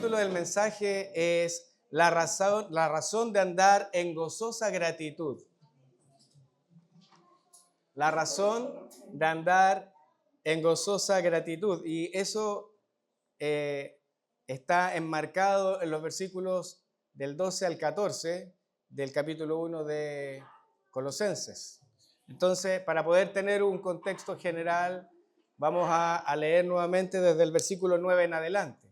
título del mensaje es la razón de andar en gozosa gratitud. La razón de andar en gozosa gratitud. Y eso está enmarcado en los versículos del 12 al 14 del capítulo 1 de Colosenses. Entonces, para poder tener un contexto general, vamos a leer nuevamente desde el versículo 9 en adelante.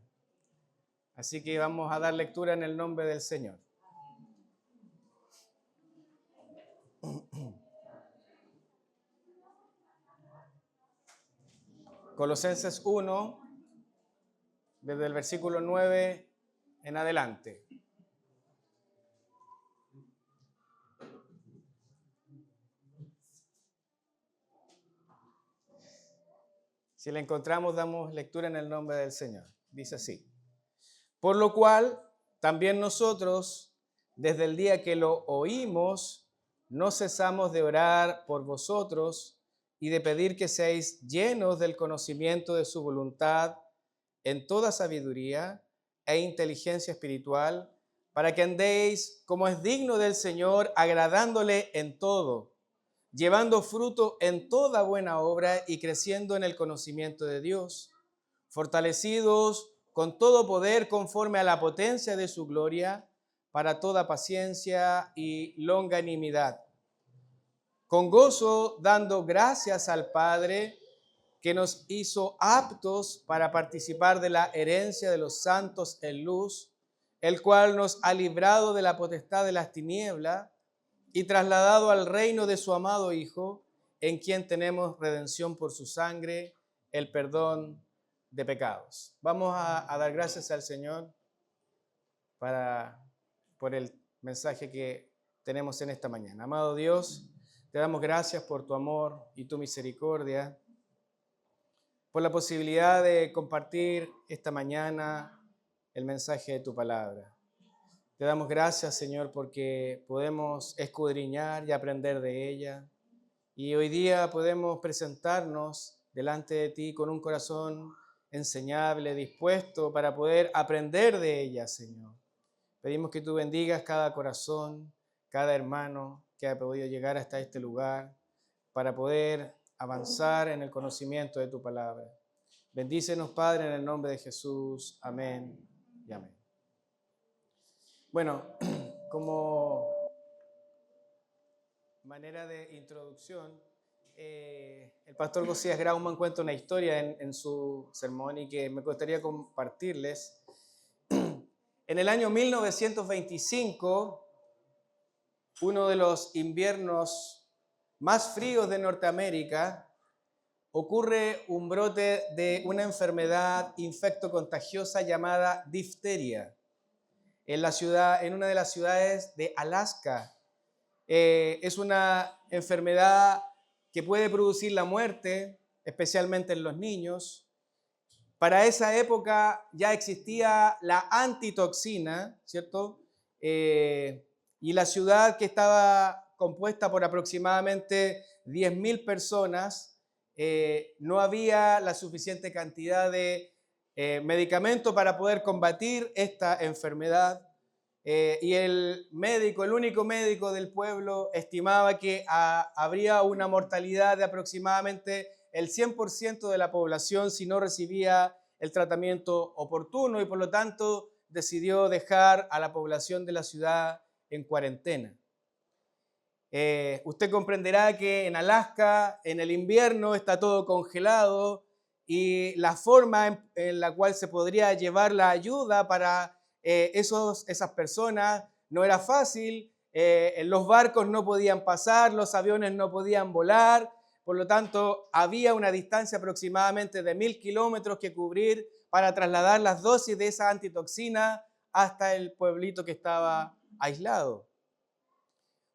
Así que vamos a dar lectura en el nombre del Señor. Colosenses 1, desde el versículo 9 en adelante. Si la encontramos, damos lectura en el nombre del Señor. Dice así: por lo cual, también nosotros, desde el día que lo oímos, no cesamos de orar por vosotros y de pedir que seáis llenos del conocimiento de su voluntad en toda sabiduría e inteligencia espiritual, para que andéis como es digno del Señor, agradándole en todo, llevando fruto en toda buena obra y creciendo en el conocimiento de Dios, fortalecidos con todo poder conforme a la potencia de su gloria, para toda paciencia y longanimidad, con gozo dando gracias al Padre, que nos hizo aptos para participar de la herencia de los santos en luz, el cual nos ha librado de la potestad de las tinieblas y trasladado al reino de su amado Hijo, en quien tenemos redención por su sangre, el perdón de pecados. Vamos a dar gracias al Señor por el mensaje que tenemos en esta mañana. Amado Dios, te damos gracias por tu amor y tu misericordia, por la posibilidad de compartir esta mañana el mensaje de tu palabra. Te damos gracias, Señor, porque podemos escudriñar y aprender de ella. Y hoy día podemos presentarnos delante de ti con un corazón enseñable, dispuesto para poder aprender de ella, Señor. Pedimos que tú bendigas cada corazón, cada hermano que ha podido llegar hasta este lugar para poder avanzar en el conocimiento de tu palabra. Bendícenos, Padre, en el nombre de Jesús. Amén y amén. Bueno, como manera de introducción, el pastor Josías Grauman cuenta una historia en su sermón y que me gustaría compartirles. En el año 1925, uno de los inviernos más fríos de Norteamérica, ocurre un brote de una enfermedad infectocontagiosa llamada difteria en una de las ciudades de Alaska. Es una enfermedad que puede producir la muerte, especialmente en los niños. Para esa época ya existía la antitoxina, ¿cierto? Y la ciudad, que estaba compuesta por aproximadamente 10.000 personas, no había la suficiente cantidad de medicamento para poder combatir esta enfermedad. Y el único médico del pueblo, estimaba que habría una mortalidad de aproximadamente el 100% de la población si no recibía el tratamiento oportuno, y por lo tanto decidió dejar a la población de la ciudad en cuarentena. Usted comprenderá que en Alaska, en el invierno, está todo congelado, y la forma en la cual se podría llevar la ayuda para esas personas no era fácil. Los barcos no podían pasar, los aviones no podían volar, por lo tanto había una distancia aproximadamente de 1.000 kilómetros que cubrir para trasladar las dosis de esa antitoxina hasta el pueblito que estaba aislado.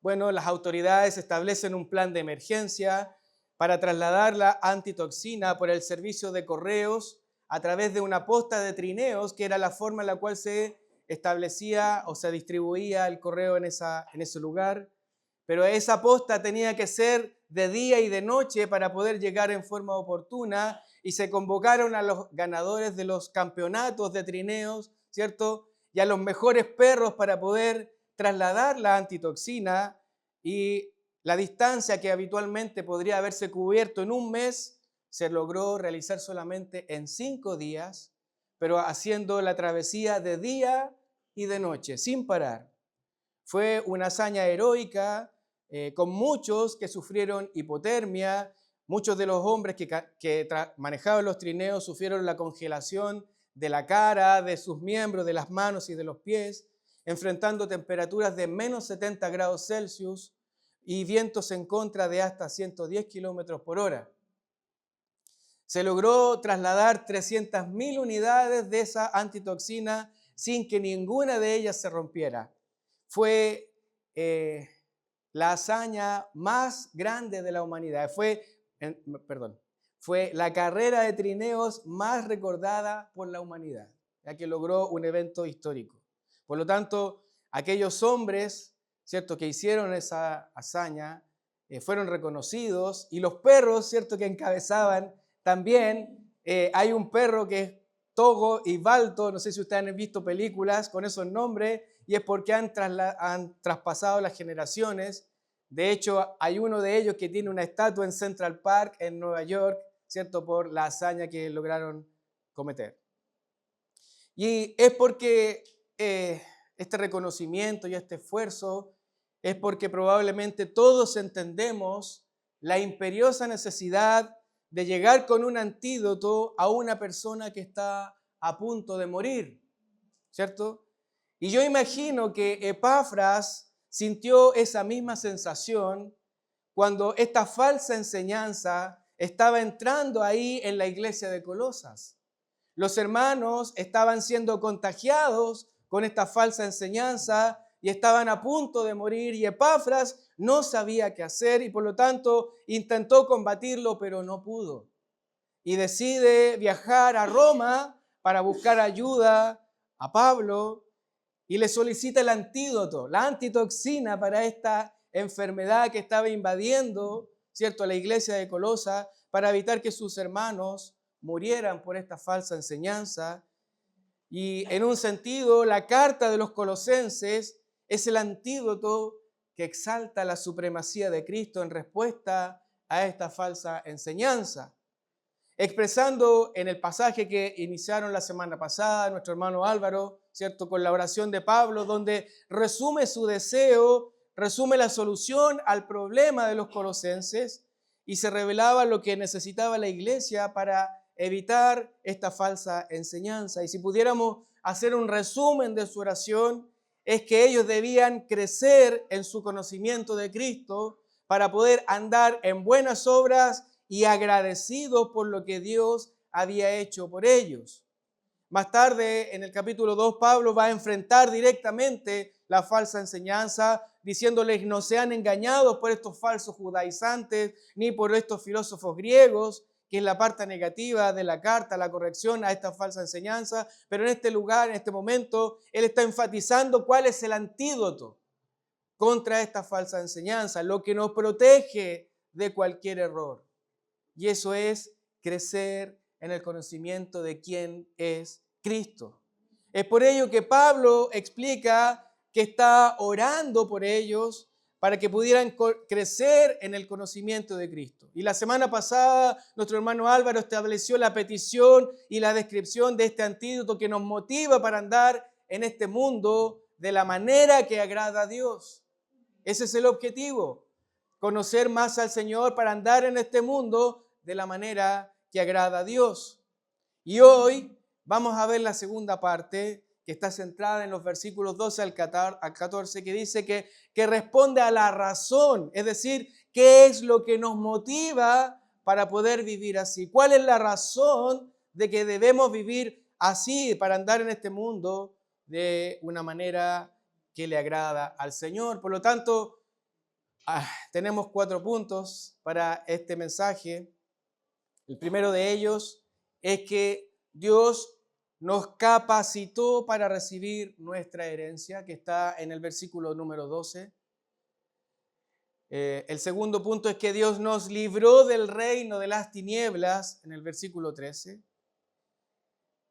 Bueno, las autoridades establecen un plan de emergencia para trasladar la antitoxina por el servicio de correos a través de una posta de trineos, que era la forma en la cual se establecía o se distribuía el correo en ese lugar. Pero esa posta tenía que ser de día y de noche para poder llegar en forma oportuna, y se convocaron a los ganadores de los campeonatos de trineos ¿cierto? Y a los mejores perros para poder trasladar la antitoxina, y la distancia que habitualmente podría haberse cubierto en un mes se logró realizar solamente en 5 días, pero haciendo la travesía de día y de noche, sin parar. Fue una hazaña heroica, con muchos que sufrieron hipotermia. Muchos de los hombres que manejaban los trineos sufrieron la congelación de la cara, de sus miembros, de las manos y de los pies, enfrentando temperaturas de menos 70 grados Celsius y vientos en contra de hasta 110 kilómetros por hora. Se logró trasladar 300.000 unidades de esa antitoxina sin que ninguna de ellas se rompiera. Fue la hazaña más grande de la humanidad. Fue la carrera de trineos más recordada por la humanidad, ya que logró un evento histórico. Por lo tanto, aquellos hombres, ¿cierto?, que hicieron esa hazaña fueron reconocidos, y los perros, ¿cierto?, que encabezaban también. Hay un perro que es Togo y Balto, no sé si ustedes han visto películas con esos nombres, y es porque han traspasado las generaciones. De hecho, hay uno de ellos que tiene una estatua en Central Park, en Nueva York, ¿cierto?, por la hazaña que lograron cometer. Y es porque este reconocimiento y este esfuerzo es porque probablemente todos entendemos la imperiosa necesidad de llegar con un antídoto a una persona que está a punto de morir, ¿cierto? Y yo imagino que Epafras sintió esa misma sensación cuando esta falsa enseñanza estaba entrando ahí en la iglesia de Colosas. Los hermanos estaban siendo contagiados con esta falsa enseñanza y estaban a punto de morir, y Epafras no sabía qué hacer y por lo tanto intentó combatirlo, pero no pudo. Y decide viajar a Roma para buscar ayuda a Pablo y le solicita el antídoto, la antitoxina para esta enfermedad que estaba invadiendo, ¿cierto?, la iglesia de Colosas, para evitar que sus hermanos murieran por esta falsa enseñanza. Y en un sentido, la carta de los colosenses es el antídoto que exalta la supremacía de Cristo en respuesta a esta falsa enseñanza. Expresando en el pasaje que iniciaron la semana pasada nuestro hermano Álvaro, ¿cierto?, con la oración de Pablo, donde resume su deseo, resume la solución al problema de los colosenses y se revelaba lo que necesitaba la iglesia para evitar esta falsa enseñanza. Y si pudiéramos hacer un resumen de su oración, es que ellos debían crecer en su conocimiento de Cristo para poder andar en buenas obras y agradecidos por lo que Dios había hecho por ellos. Más tarde, en el capítulo 2, Pablo va a enfrentar directamente la falsa enseñanza, diciéndoles: no sean engañados por estos falsos judaizantes, ni por estos filósofos griegos, que es la parte negativa de la carta, la corrección a esta falsa enseñanza. Pero en este lugar, en este momento, él está enfatizando cuál es el antídoto contra esta falsa enseñanza, lo que nos protege de cualquier error. Y eso es crecer en el conocimiento de quién es Cristo. Es por ello que Pablo explica que está orando por ellos para que pudieran crecer en el conocimiento de Cristo. Y la semana pasada nuestro hermano Álvaro estableció la petición y la descripción de este antídoto que nos motiva para andar en este mundo de la manera que agrada a Dios. Ese es el objetivo, conocer más al Señor para andar en este mundo de la manera que agrada a Dios. Y hoy vamos a ver la segunda parte, que está centrada en los versículos 12 al 14, que dice que responde a la razón, es decir, qué es lo que nos motiva para poder vivir así. ¿Cuál es la razón de que debemos vivir así para andar en este mundo de una manera que le agrada al Señor? Por lo tanto, tenemos 4 puntos para este mensaje. El primero de ellos es que Dios nos capacitó para recibir nuestra herencia, que está en el versículo número 12. El segundo punto es que Dios nos libró del reino de las tinieblas, en el versículo 13.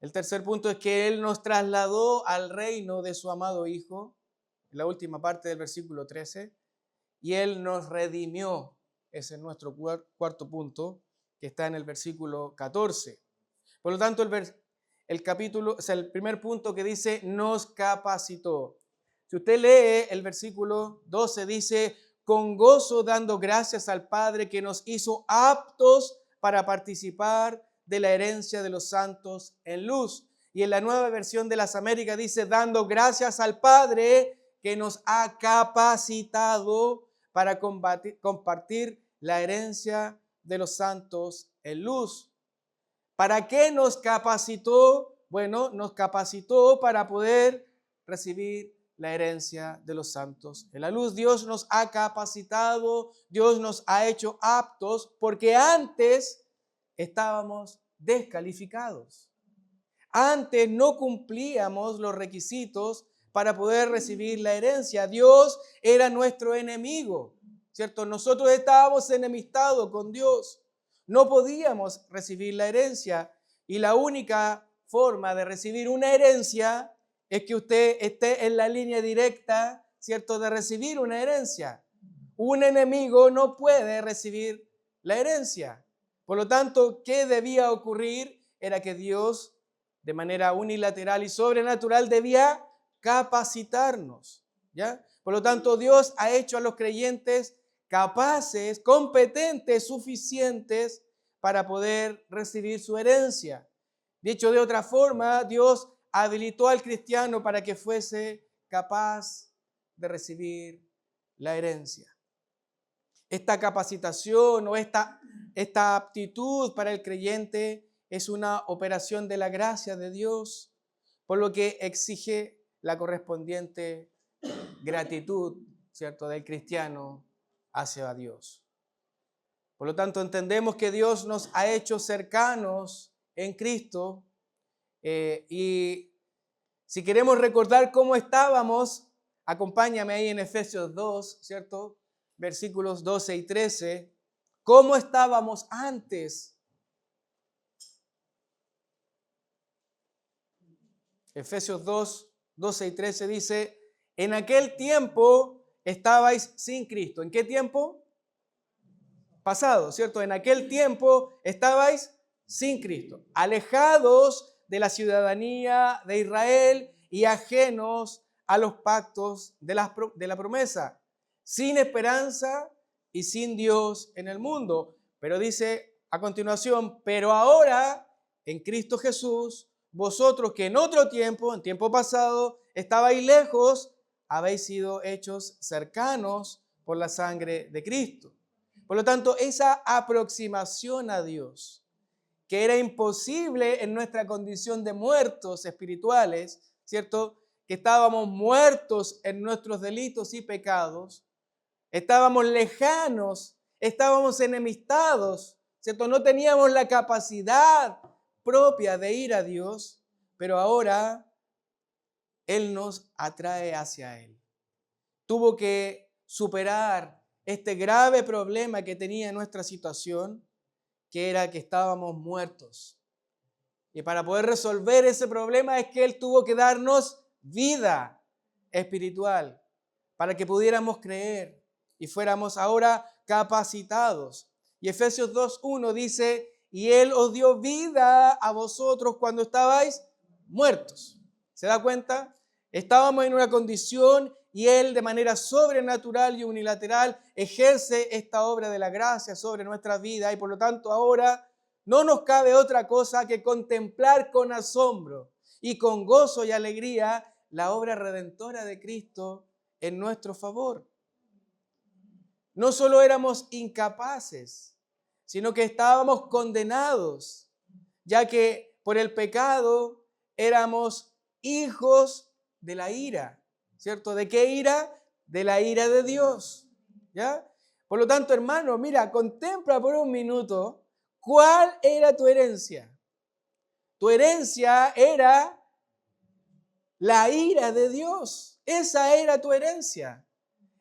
El tercer punto es que Él nos trasladó al reino de su amado Hijo, en la última parte del versículo 13, y Él nos redimió. Ese es nuestro cuarto punto, que está en el versículo 14. Por lo tanto, el capítulo, o sea, el primer punto que dice, nos capacitó. Si usted lee el versículo 12, dice, con gozo dando gracias al Padre que nos hizo aptos para participar de la herencia de los santos en luz. Y en la Nueva Versión de las Américas dice, dando gracias al Padre que nos ha capacitado para compartir la herencia de los santos en luz. ¿Para qué nos capacitó? Bueno, nos capacitó para poder recibir la herencia de los santos en la luz. Dios nos ha capacitado, Dios nos ha hecho aptos, porque antes estábamos descalificados. Antes no cumplíamos los requisitos para poder recibir la herencia. Dios era nuestro enemigo, ¿cierto? Nosotros estábamos enemistados con Dios. No podíamos recibir la herencia. Y la única forma de recibir una herencia es que usted esté en la línea directa, ¿cierto?, de recibir una herencia. Un enemigo no puede recibir la herencia. Por lo tanto, ¿qué debía ocurrir? Era que Dios, de manera unilateral y sobrenatural, debía capacitarnos, ¿ya? Por lo tanto, Dios ha hecho a los creyentes capaces, competentes, suficientes para poder recibir su herencia. Dicho de otra forma, Dios habilitó al cristiano para que fuese capaz de recibir la herencia. Esta capacitación o esta aptitud para el creyente es una operación de la gracia de Dios, por lo que exige la correspondiente gratitud, ¿cierto?, del cristiano hacia Dios. Por lo tanto, entendemos que Dios nos ha hecho cercanos en Cristo, y si queremos recordar cómo estábamos, acompáñame ahí en Efesios 2, ¿cierto?, versículos 12 y 13, ¿cómo estábamos antes? Efesios 2, 12 y 13 dice, en aquel tiempo estabais sin Cristo. ¿En qué tiempo? Pasado, ¿cierto? En aquel tiempo estabais sin Cristo, alejados de la ciudadanía de Israel y ajenos a los pactos de la promesa, sin esperanza y sin Dios en el mundo. Pero dice a continuación, pero ahora en Cristo Jesús, vosotros que en otro tiempo, en tiempo pasado, estabais lejos, habéis sido hechos cercanos por la sangre de Cristo. Por lo tanto, esa aproximación a Dios, que era imposible en nuestra condición de muertos espirituales, ¿cierto?, que estábamos muertos en nuestros delitos y pecados, estábamos lejanos, estábamos enemistados, ¿cierto? No teníamos la capacidad propia de ir a Dios, pero ahora Él nos atrae hacia Él. Tuvo que superar este grave problema que tenía nuestra situación, que era que estábamos muertos. Y para poder resolver ese problema es que Él tuvo que darnos vida espiritual para que pudiéramos creer y fuéramos ahora capacitados. Y Efesios 2:1 dice, y Él os dio vida a vosotros cuando estabais muertos. ¿Se da cuenta? Estábamos en una condición y Él de manera sobrenatural y unilateral ejerce esta obra de la gracia sobre nuestra vida y por lo tanto ahora no nos cabe otra cosa que contemplar con asombro y con gozo y alegría la obra redentora de Cristo en nuestro favor. No solo éramos incapaces, sino que estábamos condenados, ya que por el pecado éramos hijos de la ira, ¿cierto? ¿De qué ira? De la ira de Dios, ¿ya? Por lo tanto, hermano, mira, contempla por un minuto cuál era tu herencia. Tu herencia era la ira de Dios. Esa era tu herencia.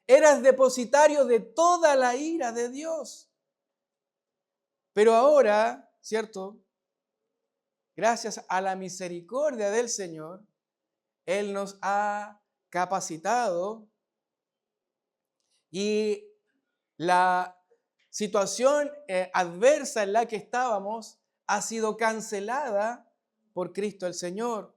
Eras depositario de toda la ira de Dios. Pero ahora, ¿cierto?, gracias a la misericordia del Señor, Él nos ha capacitado y la situación adversa en la que estábamos ha sido cancelada por Cristo el Señor.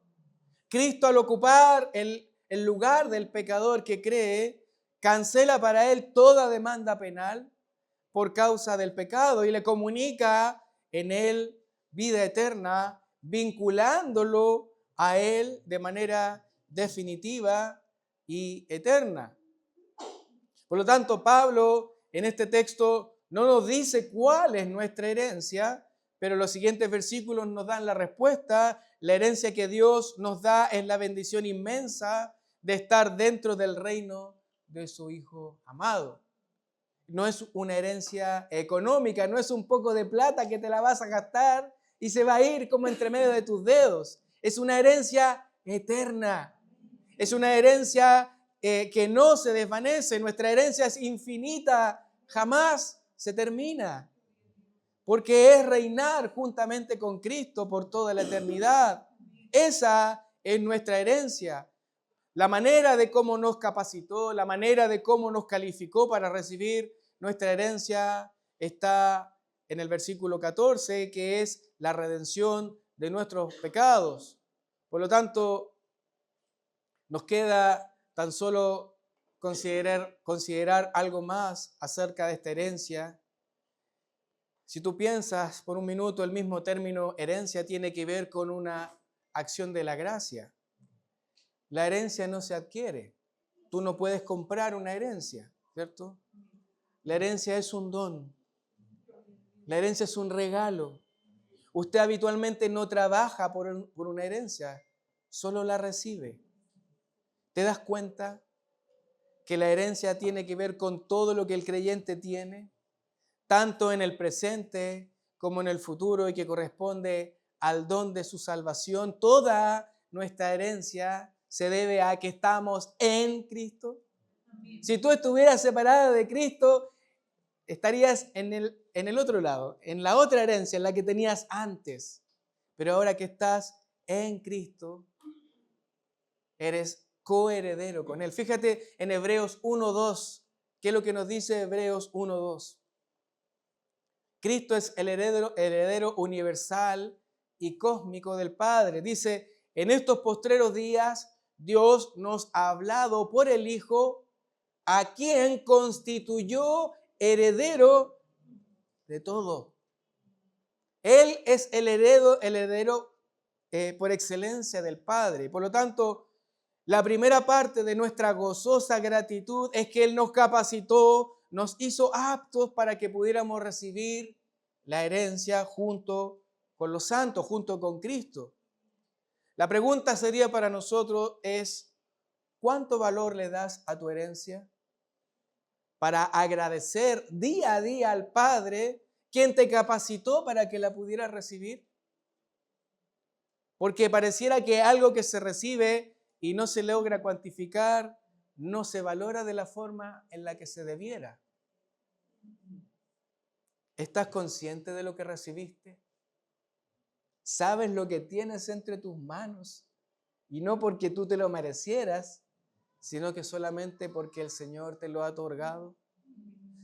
Cristo, al ocupar el lugar del pecador que cree, cancela para él toda demanda penal por causa del pecado y le comunica en él vida eterna, vinculándolo a él de manera definitiva y eterna. Por lo tanto, Pablo en este texto no nos dice cuál es nuestra herencia, pero los siguientes versículos nos dan la respuesta. La herencia que Dios nos da es la bendición inmensa de estar dentro del reino de su Hijo amado. No es una herencia económica, no es un poco de plata que te la vas a gastar y se va a ir como entre medio de tus dedos. Es una herencia eterna. Es una herencia que no se desvanece. Nuestra herencia es infinita, jamás se termina. Porque es reinar juntamente con Cristo por toda la eternidad. Esa es nuestra herencia. La manera de cómo nos capacitó, la manera de cómo nos calificó para recibir nuestra herencia está en el versículo 14, que es la redención de nuestros pecados. Por lo tanto, nos queda tan solo considerar algo más acerca de esta herencia. Si tú piensas por un minuto, el mismo término herencia tiene que ver con una acción de la gracia. La herencia no se adquiere. Tú no puedes comprar una herencia, ¿cierto? La herencia es un don. La herencia es un regalo. Usted habitualmente no trabaja por una herencia, solo la recibe. ¿Te das cuenta que la herencia tiene que ver con todo lo que el creyente tiene, tanto en el presente como en el futuro, y que corresponde al don de su salvación? Toda nuestra herencia se debe a que estamos en Cristo. Si tú estuvieras separada de Cristo, estarías en el otro lado, en la otra herencia, en la que tenías antes. Pero ahora que estás en Cristo, eres coheredero con Él. Fíjate en Hebreos 1:2, ¿qué es lo que nos dice Hebreos 1:2? Cristo es el heredero universal y cósmico del Padre. Dice, en estos postreros días, Dios nos ha hablado por el Hijo, a quien constituyó heredero de todo. Él es el heredero por excelencia del Padre. Por lo tanto, la primera parte de nuestra gozosa gratitud es que Él nos capacitó, nos hizo aptos para que pudiéramos recibir la herencia junto con los santos, junto con Cristo. La pregunta sería para nosotros es, ¿cuánto valor le das a tu herencia? Para agradecer día a día al Padre, quien te capacitó para que la pudieras recibir. Porque pareciera que algo que se recibe y no se logra cuantificar, no se valora de la forma en la que se debiera. ¿Estás consciente de lo que recibiste? ¿Sabes lo que tienes entre tus manos? Y no porque tú te lo merecieras, sino que solamente porque el Señor te lo ha otorgado.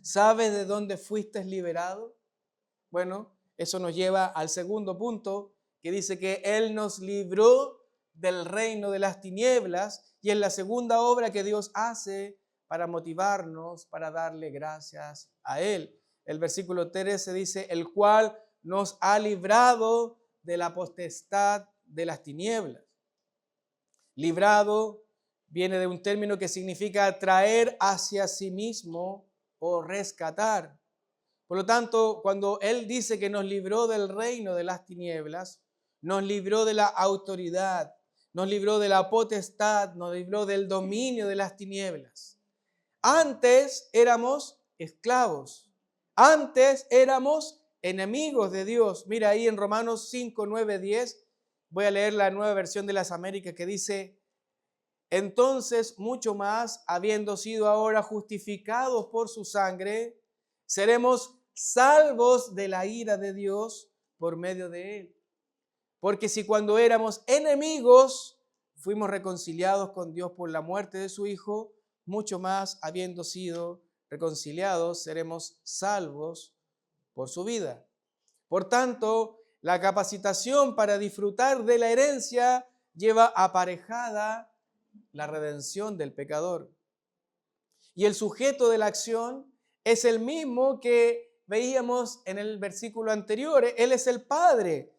¿Sabes de dónde fuiste liberado? Bueno, eso nos lleva al segundo punto, que dice que Él nos libró del reino de las tinieblas, y es la segunda obra que Dios hace para motivarnos, para darle gracias a Él. El versículo 13 dice, el cual nos ha librado de la potestad de las tinieblas. Librado viene de un término que significa traer hacia sí mismo o rescatar. Por lo tanto, cuando Él dice que nos libró del reino de las tinieblas, nos libró de la autoridad, nos libró de la potestad, nos libró del dominio de las tinieblas. Antes éramos esclavos, antes éramos enemigos de Dios. Mira ahí en Romanos 5, 9, 10, voy a leer la Nueva Versión de las Américas que dice, entonces mucho más, habiendo sido ahora justificados por su sangre, seremos salvos de la ira de Dios por medio de Él. Porque si cuando éramos enemigos fuimos reconciliados con Dios por la muerte de su Hijo, mucho más, habiendo sido reconciliados, seremos salvos por su vida. Por tanto, la capacitación para disfrutar de la herencia lleva aparejada la redención del pecador. Y el sujeto de la acción es el mismo que veíamos en el versículo anterior. Él es el Padre.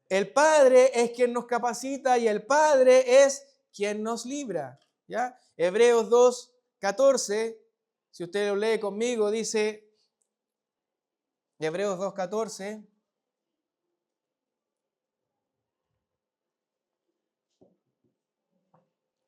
El Padre es quien nos capacita y el Padre es quien nos libra. ¿Ya? Hebreos 2:14, si usted lo lee conmigo, dice, Hebreos 2:14,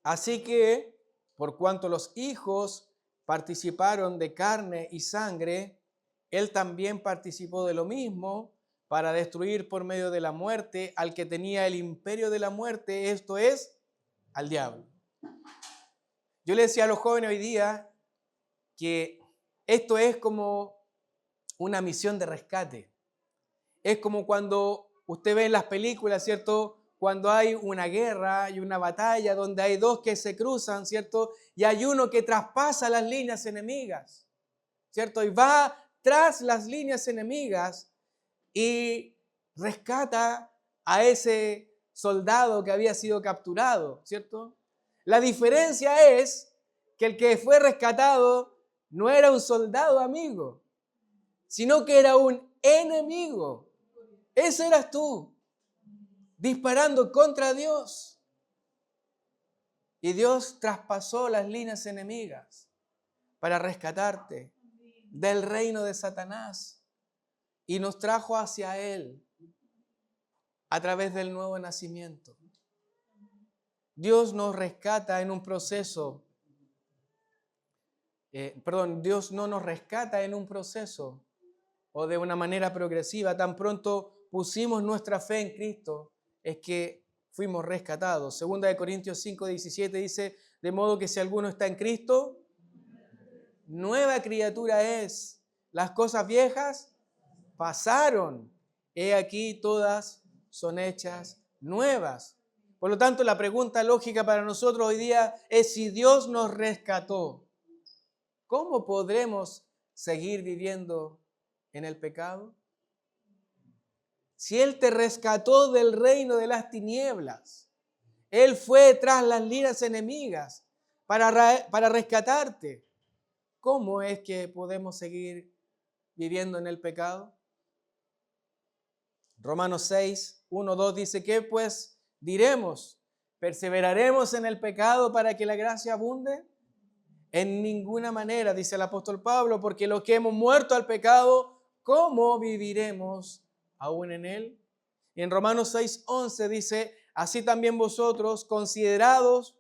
así que, por cuanto los hijos participaron de carne y sangre, él también participó de lo mismo para destruir por medio de la muerte al que tenía el imperio de la muerte, esto es, al diablo. Yo le decía a los jóvenes hoy día que esto es como una misión de rescate. Es como cuando usted ve en las películas, ¿cierto? Cuando hay una guerra y una batalla donde hay dos que se cruzan, ¿cierto? Y hay uno que traspasa las líneas enemigas, ¿cierto? Y va tras las líneas enemigas y rescata a ese soldado que había sido capturado, ¿cierto? La diferencia es que el que fue rescatado no era un soldado amigo, sino que era un enemigo. Ese eras tú, disparando contra Dios. Y Dios traspasó las líneas enemigas para rescatarte del reino de Satanás y nos trajo hacia Él a través del nuevo nacimiento. Dios nos rescata en un proceso, Dios no nos rescata en un proceso o de una manera progresiva. Tan pronto pusimos nuestra fe en Cristo, es que fuimos rescatados. Segunda de Corintios 5:17 dice, de modo que si alguno está en Cristo, nueva criatura es. Las cosas viejas pasaron. He aquí todas son hechas nuevas. Por lo tanto, la pregunta lógica para nosotros hoy día es si Dios nos rescató, ¿cómo podremos seguir viviendo en el pecado? Si Él te rescató del reino de las tinieblas, Él fue tras las líneas enemigas para rescatarte, ¿cómo es que podemos seguir viviendo en el pecado? Romanos 6:1-2 dice, ¿qué pues diremos? ¿Perseveraremos en el pecado para que la gracia abunde? En ninguna manera, dice el apóstol Pablo, porque los que hemos muerto al pecado, ¿cómo viviremos aún en él? Y en Romanos 6:11 dice, así también vosotros consideraos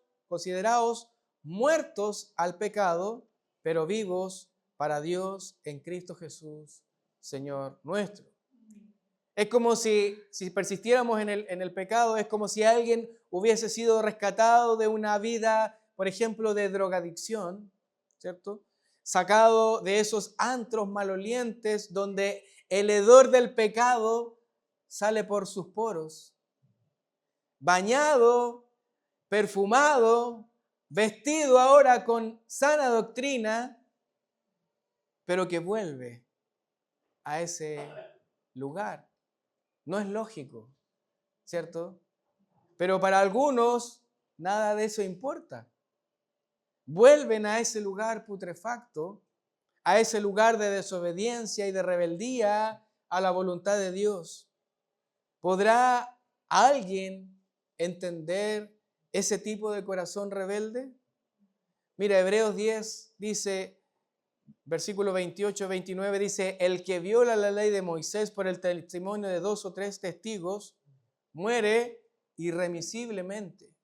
muertos al pecado, pero vivos para Dios en Cristo Jesús, Señor nuestro. Es como si persistiéramos en el pecado, es como si alguien hubiese sido rescatado de una vida, por ejemplo, de drogadicción, ¿cierto? Sacado de esos antros malolientes donde el hedor del pecado sale por sus poros, bañado, perfumado, vestido ahora con sana doctrina, pero que vuelve a ese lugar. No es lógico, ¿cierto? Pero para algunos nada de eso importa. Vuelven a ese lugar putrefacto, a ese lugar de desobediencia y de rebeldía a la voluntad de Dios. ¿Podrá alguien entender ese tipo de corazón rebelde? Mira, Hebreos 10 dice, versículo 28-29 dice, el que viola la ley de Moisés por el testimonio de 2 o 3 testigos, muere irremisiblemente.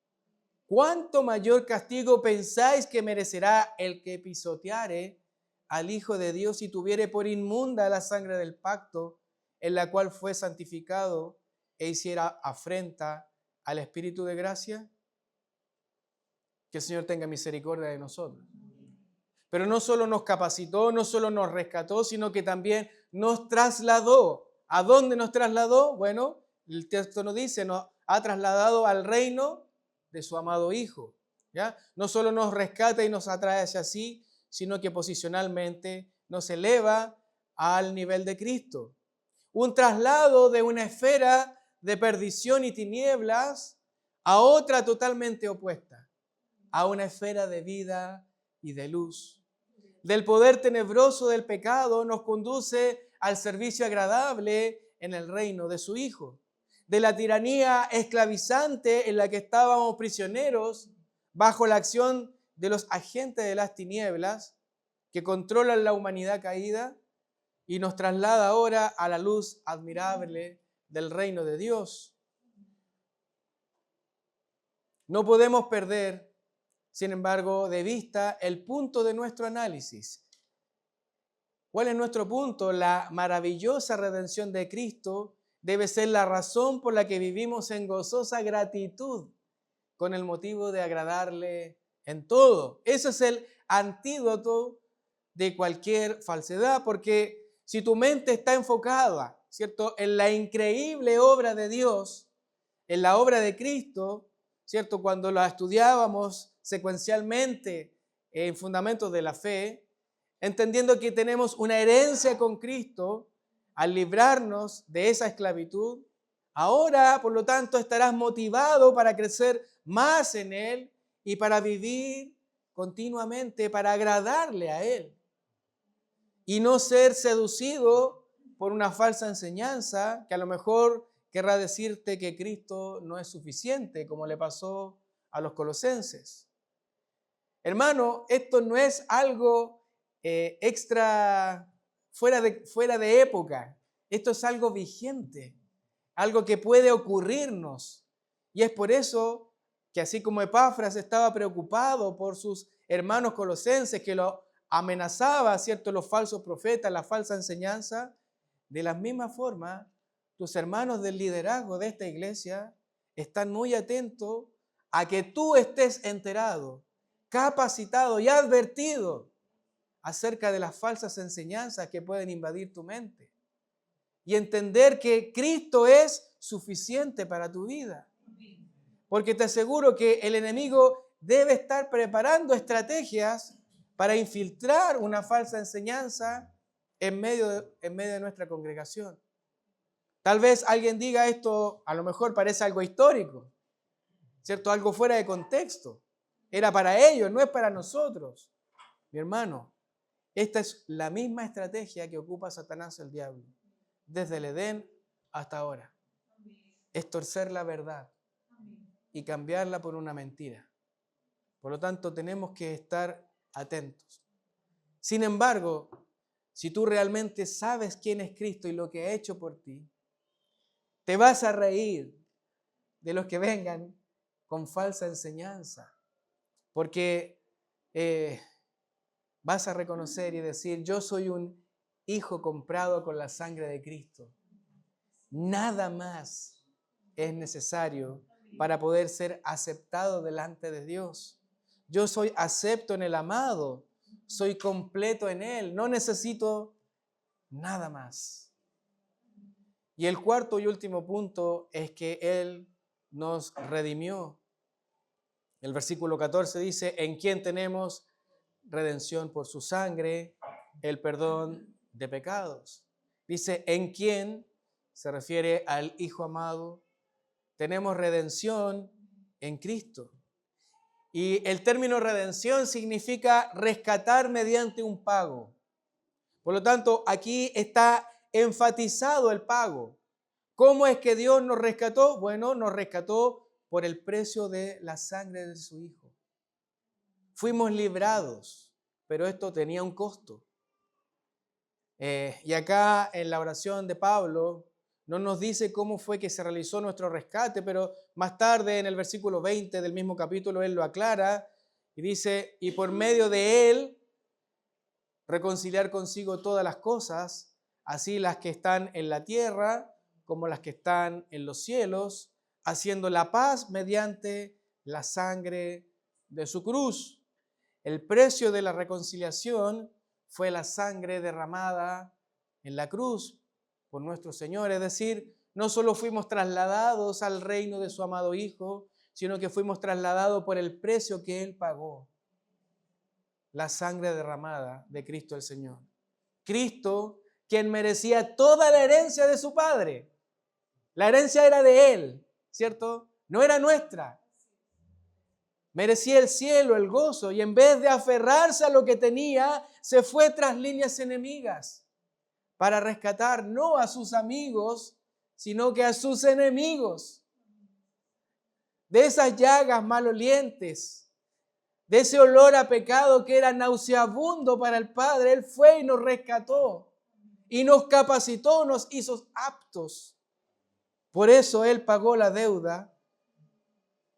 ¿Cuánto mayor castigo pensáis que merecerá el que pisoteare al Hijo de Dios y tuviere por inmunda la sangre del pacto en la cual fue santificado e hiciera afrenta al Espíritu de gracia? Que el Señor tenga misericordia de nosotros. Pero no solo nos capacitó, no solo nos rescató, sino que también nos trasladó. ¿A dónde nos trasladó? Bueno, el texto nos dice, nos ha trasladado al reino de su amado Hijo. ¿Ya? No solo nos rescata y nos atrae hacia sí, sino que posicionalmente nos eleva al nivel de Cristo. Un traslado de una esfera de perdición y tinieblas a otra totalmente opuesta, a una esfera de vida y de luz. Del poder tenebroso del pecado nos conduce al servicio agradable en el reino de su Hijo. De la tiranía esclavizante en la que estábamos prisioneros bajo la acción de los agentes de las tinieblas que controlan la humanidad caída y nos traslada ahora a la luz admirable del reino de Dios. No podemos perder, sin embargo, de vista el punto de nuestro análisis. ¿Cuál es nuestro punto? La maravillosa redención de Cristo debe ser la razón por la que vivimos en gozosa gratitud, con el motivo de agradarle en todo. Ese es el antídoto de cualquier falsedad, porque si tu mente está enfocada, ¿cierto?, en la increíble obra de Dios, en la obra de Cristo, ¿cierto?, cuando la estudiábamos secuencialmente en fundamentos de la fe, entendiendo que tenemos una herencia con Cristo al librarnos de esa esclavitud, ahora, por lo tanto, estarás motivado para crecer más en Él y para vivir continuamente, para agradarle a Él. Y no ser seducido por una falsa enseñanza que a lo mejor querrá decirte que Cristo no es suficiente, como le pasó a los colosenses. Hermano, esto no es algo extra, fuera de época. Esto es algo vigente, algo que puede ocurrirnos. Y es por eso que así como Epafras estaba preocupado por sus hermanos colosenses que lo amenazaba, ¿cierto?, los falsos profetas, la falsa enseñanza, de la misma forma, tus hermanos del liderazgo de esta iglesia están muy atentos a que tú estés enterado, capacitado y advertido acerca de las falsas enseñanzas que pueden invadir tu mente y entender que Cristo es suficiente para tu vida. Porque te aseguro que el enemigo debe estar preparando estrategias para infiltrar una falsa enseñanza en medio de nuestra congregación. Tal vez alguien diga esto, a lo mejor parece algo histórico, ¿cierto? Algo fuera de contexto. Era para ellos, no es para nosotros. Mi hermano, esta es la misma estrategia que ocupa Satanás, el diablo, desde el Edén hasta ahora. Es torcer la verdad y cambiarla por una mentira. Por lo tanto, tenemos que estar atentos. Sin embargo, si tú realmente sabes quién es Cristo y lo que ha hecho por ti, te vas a reír de los que vengan con falsa enseñanza, porque vas a reconocer y decir, yo soy un hijo comprado con la sangre de Cristo. Nada más es necesario para poder ser aceptado delante de Dios. Yo soy acepto en el amado, soy completo en Él, no necesito nada más. Y el cuarto y último punto es que Él nos redimió. El versículo 14 dice, en quien tenemos redención por su sangre, el perdón de pecados. Dice, en quien se refiere al Hijo amado, tenemos redención en Cristo. Y el término redención significa rescatar mediante un pago. Por lo tanto, aquí está enfatizado el pago. ¿Cómo es que Dios nos rescató? Bueno, nos rescató por el precio de la sangre de su Hijo. Fuimos librados, pero esto tenía un costo. Y acá en la oración de Pablo no nos dice cómo fue que se realizó nuestro rescate, pero más tarde en el versículo 20 del mismo capítulo él lo aclara y dice, y por medio de él reconciliar consigo todas las cosas, así las que están en la tierra como las que están en los cielos, haciendo la paz mediante la sangre de su cruz. El precio de la reconciliación fue la sangre derramada en la cruz por nuestro Señor, es decir, no solo fuimos trasladados al reino de su amado Hijo, sino que fuimos trasladados por el precio que Él pagó, la sangre derramada de Cristo el Señor. Cristo, quien merecía toda la herencia de su Padre. La herencia era de Él, ¿cierto? No era nuestra. Merecía el cielo, el gozo, y en vez de aferrarse a lo que tenía, se fue tras líneas enemigas para rescatar no a sus amigos, sino que a sus enemigos. De esas llagas malolientes, de ese olor a pecado que era nauseabundo para el Padre, Él fue y nos rescató y nos capacitó, nos hizo aptos. Por eso Él pagó la deuda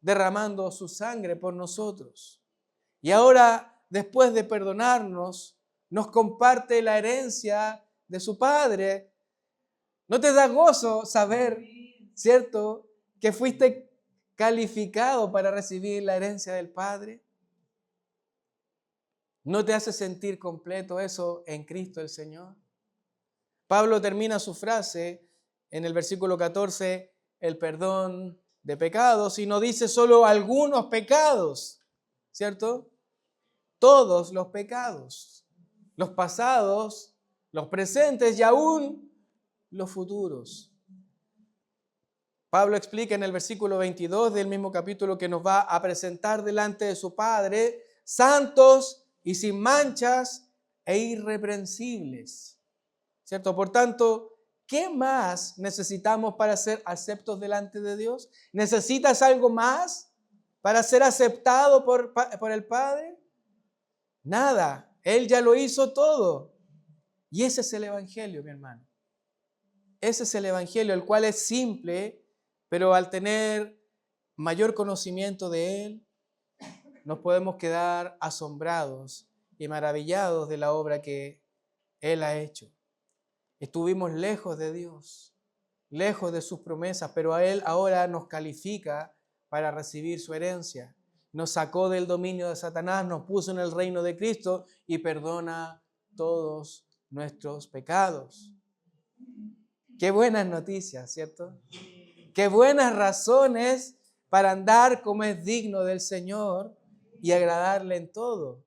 derramando su sangre por nosotros. Y ahora, después de perdonarnos, nos comparte la herencia de su Padre. ¿No te da gozo saber, cierto, que fuiste calificado para recibir la herencia del Padre? ¿No te hace sentir completo eso en Cristo el Señor? Pablo termina su frase en el versículo 14, el perdón de pecados, y no dice solo algunos pecados, ¿cierto? Todos los pecados, los pasados, los presentes y aún los futuros. Pablo explica en el versículo 22 del mismo capítulo que nos va a presentar delante de su Padre santos y sin manchas e irreprensibles, ¿cierto? Por tanto, ¿qué más necesitamos para ser aceptos delante de Dios? ¿Necesitas algo más para ser aceptado por el Padre? Nada, Él ya lo hizo todo. Y ese es el Evangelio, mi hermano. Ese es el Evangelio, el cual es simple, pero al tener mayor conocimiento de Él, nos podemos quedar asombrados y maravillados de la obra que Él ha hecho. Estuvimos lejos de Dios, lejos de sus promesas, pero a Él ahora nos califica para recibir su herencia. Nos sacó del dominio de Satanás, nos puso en el reino de Cristo y perdona todos nuestros pecados. Qué buenas noticias, ¿cierto? Qué buenas razones para andar como es digno del Señor y agradarle en todo.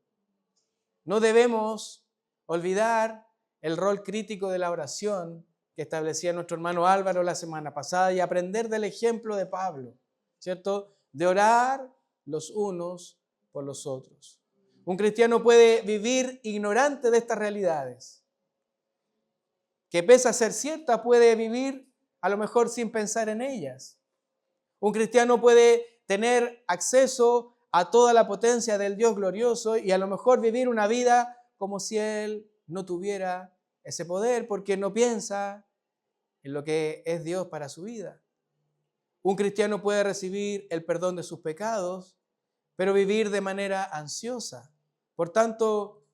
No debemos olvidar el rol crítico de la oración que establecía nuestro hermano Álvaro la semana pasada y aprender del ejemplo de Pablo, ¿cierto? De orar los unos por los otros. Un cristiano puede vivir ignorante de estas realidades, que pese a ser ciertas, puede vivir a lo mejor sin pensar en ellas. Un cristiano puede tener acceso a toda la potencia del Dios glorioso y a lo mejor vivir una vida como si Él no tuviera ese poder porque no piensa en lo que es Dios para su vida. Un cristiano puede recibir el perdón de sus pecados, pero vivir de manera ansiosa. Por tanto,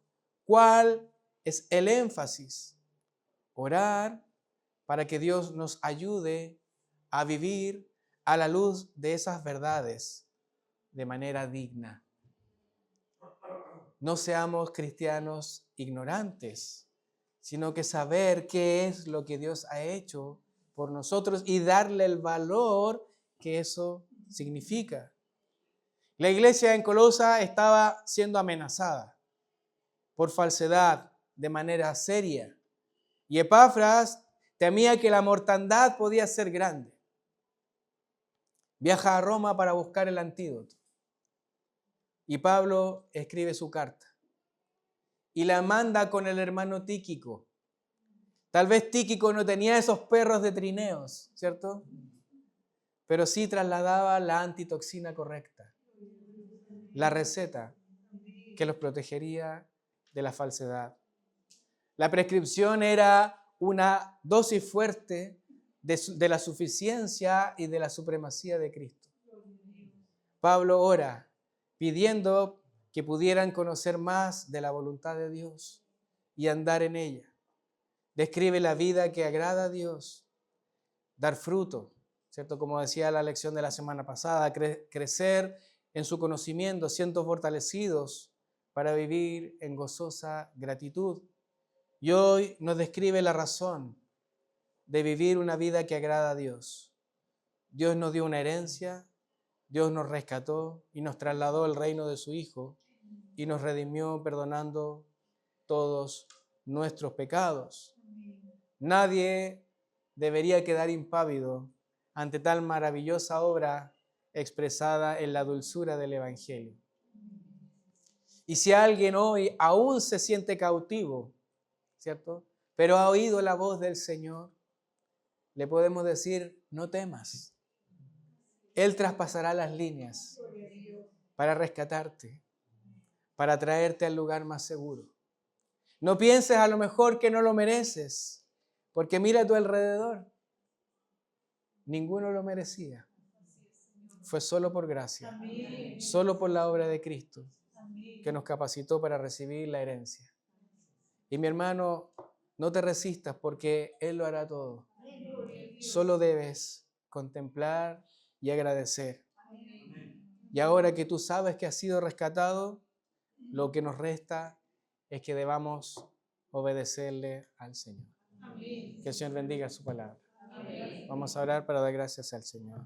¿cuál es el énfasis? Orar para que Dios nos ayude a vivir a la luz de esas verdades de manera digna. No seamos cristianos ignorantes, sino que saber qué es lo que Dios ha hecho por nosotros y darle el valor que eso significa. La iglesia en Colosa estaba siendo amenazada por falsedad de manera seria. Y Epafras temía que la mortandad podía ser grande. Viaja a Roma para buscar el antídoto. Y Pablo escribe su carta. Y la manda con el hermano Tíquico. Tal vez Tíquico no tenía esos perros de trineos, ¿cierto? Pero sí trasladaba la antitoxina correcta. La receta que los protegería de la falsedad. La prescripción era una dosis fuerte de la suficiencia y de la supremacía de Cristo. Pablo ora pidiendo que pudieran conocer más de la voluntad de Dios y andar en ella. Describe la vida que agrada a Dios, dar fruto, ¿cierto? Como decía la lección de la semana pasada, crecer en su conocimiento, siendo fortalecidos para vivir en gozosa gratitud. Y hoy nos describe la razón de vivir una vida que agrada a Dios. Dios nos dio una herencia, Dios nos rescató y nos trasladó al reino de su Hijo y nos redimió perdonando todos nuestros pecados. Nadie debería quedar impávido ante tal maravillosa obra expresada en la dulzura del Evangelio. Y si alguien hoy aún se siente cautivo, ¿cierto? Pero ha oído la voz del Señor, le podemos decir, no temas. Él traspasará las líneas para rescatarte, para traerte al lugar más seguro. No pienses a lo mejor que no lo mereces, porque mira a tu alrededor. Ninguno lo merecía. Fue solo por gracia, solo por la obra de Cristo, que nos capacitó para recibir la herencia. Y mi hermano, no te resistas porque Él lo hará todo. Solo debes contemplar y agradecer. Y ahora que tú sabes que has sido rescatado, lo que nos resta es que debamos obedecerle al Señor. Que el Señor bendiga su palabra. Vamos a orar para dar gracias al Señor.